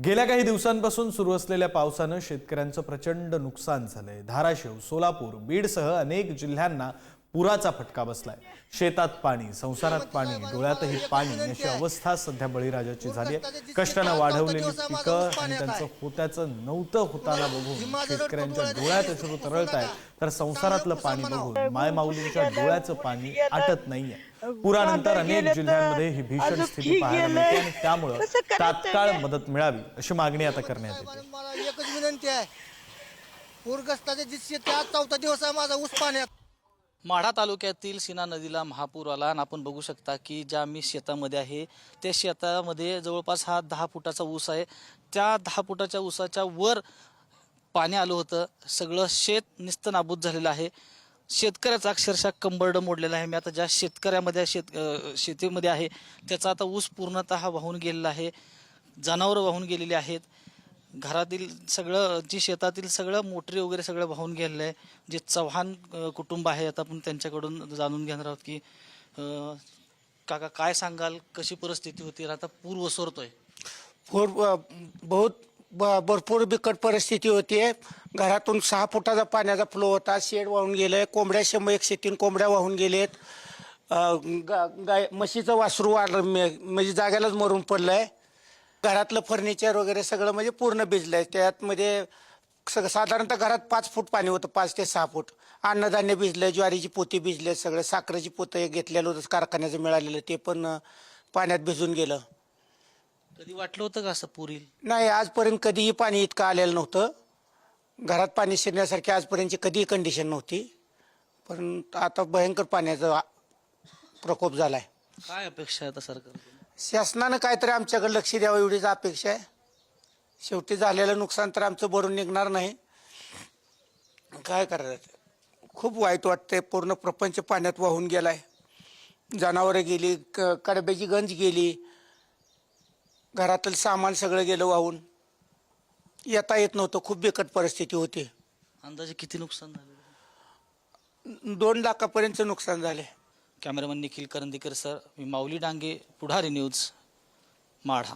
गेल्या काही दिवसांपासून सुरू असलेल्या पावसानं शेतकऱ्यांचं प्रचंड नुकसान झालंय। धाराशिव, सोलापूर, बीडसह अनेक जिल्ह्यांना पुराचा फटका बसलाय। शेतात पाणी, संसारात पाणी, डोळ्यातही पाणी अशी अवस्था सध्या बळीराजाची झाली आहे। कष्टानं वाढवलेली पिकं आणि त्यांचं होत्याचं नव्हतं होताना बघून शेतकऱ्यांच्या डोळ्यात अश्रू तरळतायत, तर संसारातलं पाणी बघून मायमाऊलींच्या डोळ्याचं पाणी आटत नाहीये। पुरानंतर अनेक जिल्ह्यांमध्ये ही भीषण स्थिती पाहायला मिळते आणि त्यामुळे तात्काळ मदत मिळावी अशी मागणी आता करण्यात येते। मला एकच विनंती आहे, पूरग्रस्ताचे जितके त्या 4था दिवस आहे माझा ऊस पाण्यात। माढा तालुक्यातील सीना नदीला महापूर आला आणि आपण बघू शकता की ज्या मी शेतामध्ये आहे त्या शेतामध्ये जवळपास हा 10 फुटाचा ऊस आहे। त्या 10 फुटाच्या ऊसाच्या वर पाणी आलं होतं। सगळं शेत निस्तनाबूत झालेलं आहे। शेतकऱ्याचा अक्षरशः कंबरडं मोडलेलं आहे। मी आता ज्या शेतकऱ्यामध्ये शेतीमध्ये आहे त्याचा आता ऊस पूर्णतः वाहून गेलेला आहे। जनावरं वाहून गेलेली आहेत। घरातील सगळं जी शेतातील सगळं मोटरी वगैरे सगळं वाहून गेलेलं आहे। जे चव्हाण कुटुंब आहे, आता आपण त्यांच्याकडून जाणून घेणार आहोत की काका काय सांगाल, कशी परिस्थिती होती, आता पूर ओसरतोय? भरपूर बिकट परिस्थिती होती। घरातून 6 फुटाचा पाण्याचा फ्लो होता। शेड वाहून गेले, कोंबड्या 103 कोंबड्या वाहून गेलेत। गाय म्हशीचं वासरू म्हणजे जाग्यालाच मरून पडलंय। घरातलं फर्निचर वगैरे सगळं म्हणजे पूर्ण भिजलंय। त्यात म्हणजे साधारणतः घरात 5 फूट पाणी होतं, 5 ते 6 फूट। अन्नधान्य भिजलंय, ज्वारीची पोती भिजले, सगळं साखरेची पोतं घेतलेलं होतं कारखान्याचं मिळालेलं, ते पण पाण्यात भिजून गेलं। कधी वाटलं होतं का असं पूर येईल? नाही, आजपर्यंत कधीही पाणी इतकं आलेलं नव्हतं। घरात पाणी शिरण्यासारखी आजपर्यंतची कधीही कंडिशन नव्हती, पण आता भयंकर पाण्याचा प्रकोप झालाय। काय अपेक्षा आहे आता सरकार? शासनानं काहीतरी आमच्याकडे लक्ष द्यावं एवढीच अपेक्षा आहे। शेवटी झालेलं नुकसान तर आमचं भरून निघणार नाही, काय करायचं। खूप वाईट वाटतंय। पूर्ण प्रपंच पाण्यात वाहून गेलाय। जनावरं गेली, कडब्याची गंज गेली, घरातलं सामान सगळं गेलं वाहून। येता येत नव्हतं, खूप बिकट परिस्थिती होती। अंदाजे किती नुकसान झालं? 2 लाखापर्यंत नुकसान झाले। कॅमेरामन निखिल करंदीकर सर, मी माऊली डांगे, पुढारी न्यूज, माढा।